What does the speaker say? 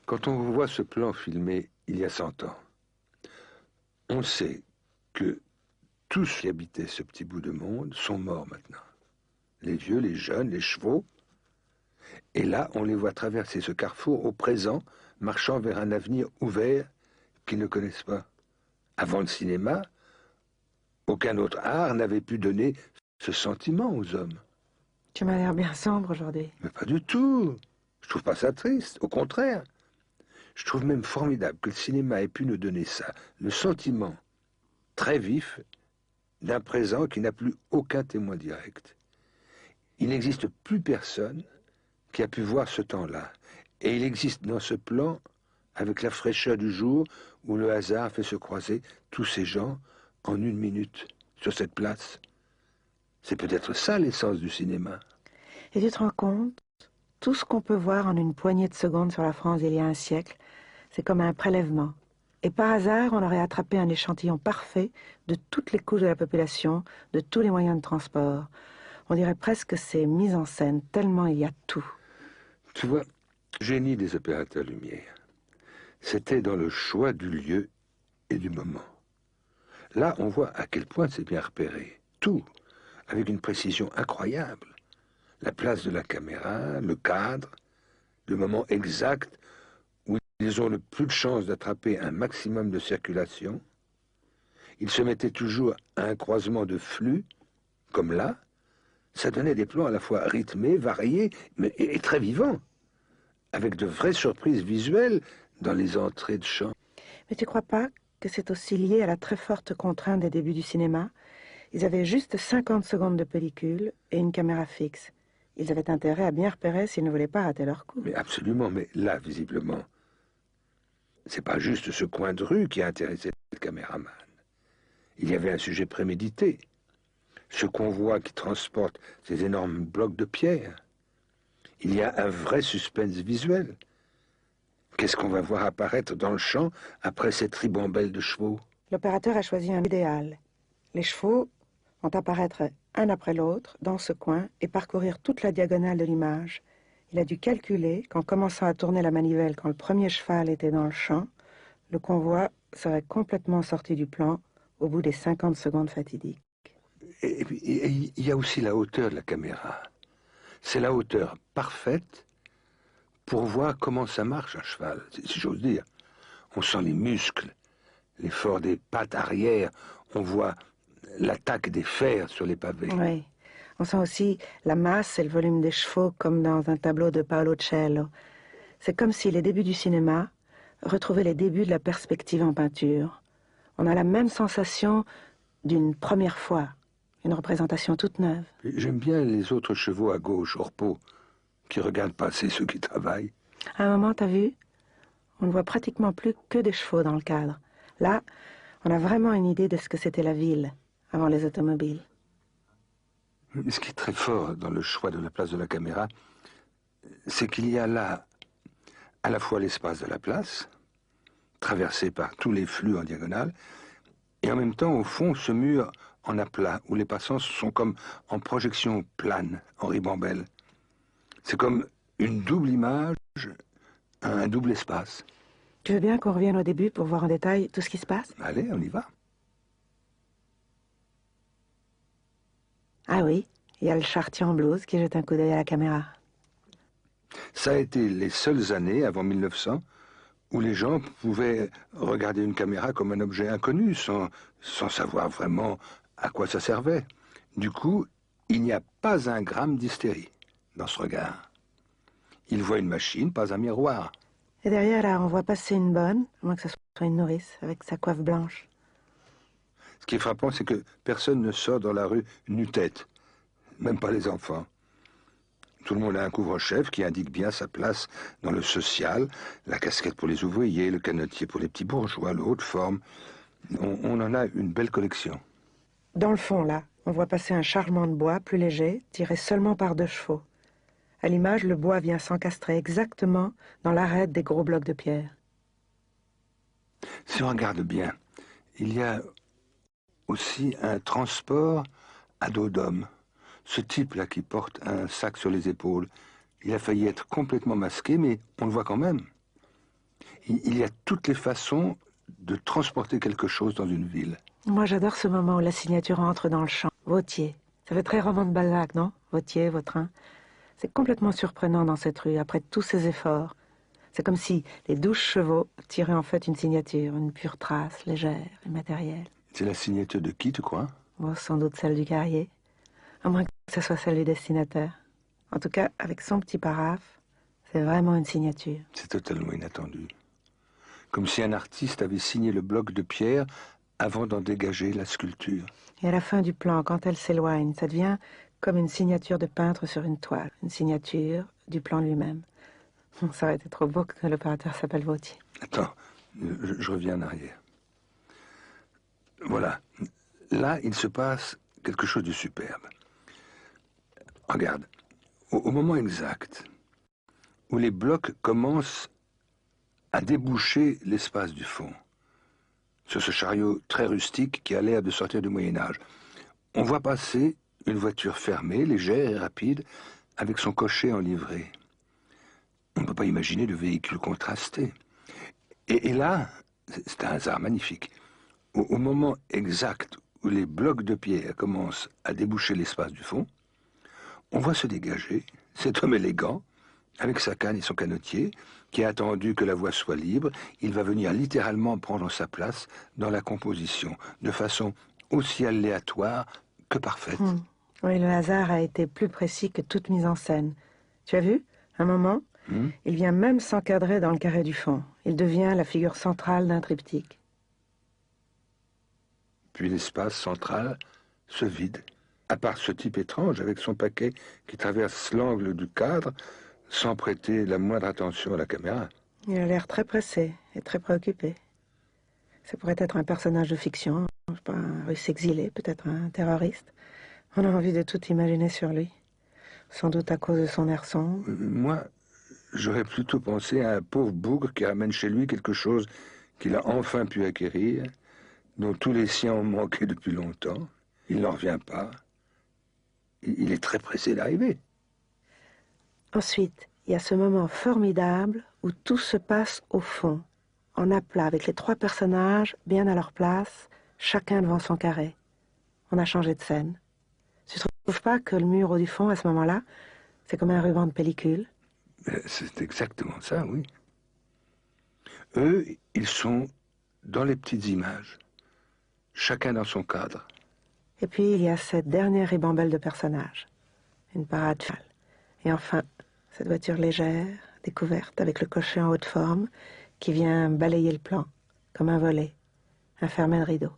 Quand on voit ce plan filmé il y a 100 ans, on sait que tous qui habitaient ce petit bout de monde sont morts maintenant. Les vieux, les jeunes, les chevaux. Et là, on les voit traverser ce carrefour au présent, marchant vers un avenir ouvert qu'ils ne connaissent pas. Avant le cinéma, aucun autre art n'avait pu donner ce sentiment aux hommes. Tu m'as l'air bien sombre aujourd'hui. Mais pas du tout. Je trouve pas ça triste. Au contraire. Je trouve même formidable que le cinéma ait pu nous donner ça, le sentiment très vif d'un présent qui n'a plus aucun témoin direct. Il n'existe plus personne qui a pu voir ce temps-là. Et il existe dans ce plan, avec la fraîcheur du jour, où le hasard fait se croiser tous ces gens en 1 minute sur cette place. C'est peut-être ça l'essence du cinéma. Et tu te rends compte, tout ce qu'on peut voir en une poignée de secondes sur la France d'il y a un siècle, c'est comme un prélèvement. Et par hasard, on aurait attrapé un échantillon parfait de toutes les couches de la population, de tous les moyens de transport. On dirait presque que c'est mis en scène, tellement il y a tout. Tu vois, génie des opérateurs lumière, c'était dans le choix du lieu et du moment. Là, on voit à quel point c'est bien repéré. Tout, avec une précision incroyable. La place de la caméra, le cadre, le moment exact où ils ont le plus de chances d'attraper un maximum de circulation. Ils se mettaient toujours à un croisement de flux, comme là. Ça donnait des plans à la fois rythmés, variés, et très vivants, avec de vraies surprises visuelles dans les entrées de champ. Mais tu crois pas que c'est aussi lié à la très forte contrainte des débuts du cinéma? Ils avaient juste 50 secondes de pellicule et une caméra fixe. Ils avaient intérêt à bien repérer s'ils ne voulaient pas rater leur coup. Mais absolument, mais là, visiblement, c'est pas juste ce coin de rue qui a intéressé le caméraman. Il y avait un sujet prémédité. Ce convoi qui transporte ces énormes blocs de pierre. Il y a un vrai suspense visuel. Qu'est-ce qu'on va voir apparaître dans le champ après cette ribambelle de chevaux? L'opérateur a choisi un idéal. Les chevaux vont apparaître un après l'autre dans ce coin et parcourir toute la diagonale de l'image. Il a dû calculer qu'en commençant à tourner la manivelle quand le premier cheval était dans le champ, le convoi serait complètement sorti du plan au bout des 50 secondes fatidiques. Et puis, il y a aussi la hauteur de la caméra. C'est la hauteur parfaite pour voir comment ça marche un cheval, si j'ose dire. On sent les muscles, l'effort des pattes arrière, on voit l'attaque des fers sur les pavés. Oui. On sent aussi la masse et le volume des chevaux comme dans un tableau de Paolo Cello. C'est comme si les débuts du cinéma retrouvaient les débuts de la perspective en peinture. On a la même sensation d'une première fois, une représentation toute neuve. J'aime bien les autres chevaux à gauche, au repos, qui regardent passer ceux qui travaillent. À un moment, t'as vu? On ne voit pratiquement plus que des chevaux dans le cadre. Là, on a vraiment une idée de ce que c'était la ville avant les automobiles. Ce qui est très fort dans le choix de la place de la caméra, c'est qu'il y a là à la fois l'espace de la place, traversé par tous les flux en diagonale, et en même temps, au fond, ce mur en aplat, où les passants sont comme en projection plane, en ribambelle. C'est comme une double image, un double espace. Tu veux bien qu'on revienne au début pour voir en détail tout ce qui se passe? Allez, on y va. Ah oui, il y a le charretier en blouse qui jette un coup d'œil à la caméra. Ça a été les seules années, avant 1900, où les gens pouvaient regarder une caméra comme un objet inconnu, sans savoir vraiment à quoi ça servait. Du coup, il n'y a pas un gramme d'hystérie dans ce regard. Ils voient une machine, pas un miroir. Et derrière, là, on voit passer une bonne, à moins que ce soit une nourrice, avec sa coiffe blanche. Ce qui est frappant, c'est que personne ne sort dans la rue nu-tête, même pas les enfants. Tout le monde a un couvre-chef qui indique bien sa place dans le social, la casquette pour les ouvriers, le canotier pour les petits bourgeois, le haut de forme. On en a une belle collection. Dans le fond, là, on voit passer un chargement de bois plus léger, tiré seulement par 2 chevaux. À l'image, le bois vient s'encastrer exactement dans l'arête des gros blocs de pierre. Si on regarde bien, il y a aussi un transport à dos d'homme. Ce type-là qui porte un sac sur les épaules, il a failli être complètement masqué, mais on le voit quand même. Il y a toutes les façons de transporter quelque chose dans une ville. Moi, j'adore ce moment où la signature entre dans le champ. Vautier. Ça fait très roman de Balzac, non? Vautier, Vautrin. C'est complètement surprenant dans cette rue, après tous ces efforts. C'est comme si les 12 chevaux tiraient en fait une signature, une pure trace, légère, immatérielle. C'est la signature de qui, tu crois? Oh, sans doute celle du guerrier. À moins que ce soit celle du destinataire. En tout cas, avec son petit paraphe, c'est vraiment une signature. C'est totalement inattendu. Comme si un artiste avait signé le bloc de pierre avant d'en dégager la sculpture. Et à la fin du plan, quand elle s'éloigne, ça devient comme une signature de peintre sur une toile. Une signature du plan lui-même. Ça aurait été trop beau que l'opérateur s'appelle Vautier. Attends, je reviens en arrière. Voilà. Là, il se passe quelque chose de superbe. Regarde, au moment exact où les blocs commencent à déboucher l'espace du fond, sur ce chariot très rustique qui a l'air de sortir du Moyen-Âge, on voit passer une voiture fermée, légère et rapide, avec son cocher en livrée. On ne peut pas imaginer de véhicule contrasté. Et là, c'est un hasard magnifique. Au moment exact où les blocs de pierre commencent à déboucher l'espace du fond, on voit se dégager cet homme élégant, avec sa canne et son canotier, qui a attendu que la voie soit libre. Il va venir littéralement prendre sa place dans la composition, de façon aussi aléatoire que parfaite. Oui, le hasard a été plus précis que toute mise en scène. Tu as vu? Un moment, il vient même s'encadrer dans le carré du fond. Il devient la figure centrale d'un triptyque. Puis l'espace central se vide. À part ce type étrange avec son paquet qui traverse l'angle du cadre sans prêter la moindre attention à la caméra. Il a l'air très pressé et très préoccupé. Ça pourrait être un personnage de fiction, je sais pas, un russe exilé, peut-être un terroriste. On a envie de tout imaginer sur lui. Sans doute à cause de son air sombre. Moi, j'aurais plutôt pensé à un pauvre bougre qui ramène chez lui quelque chose qu'il a enfin pu acquérir, dont tous les siens ont manqué depuis longtemps. Il n'en revient pas. Il est très pressé d'arriver. Ensuite, il y a ce moment formidable où tout se passe au fond, en aplat, avec les 3 personnages bien à leur place, chacun devant son carré. On a changé de scène. Tu ne trouves pas que le mur du fond, à ce moment-là, c'est comme un ruban de pellicule? C'est exactement ça, oui. Eux, ils sont dans les petites images, chacun dans son cadre. Et puis, il y a cette dernière ribambelle de personnages, une parade finale. Et enfin, cette voiture légère, découverte, avec le cocher en haute forme, qui vient balayer le plan, comme un volet, un fermé de rideau.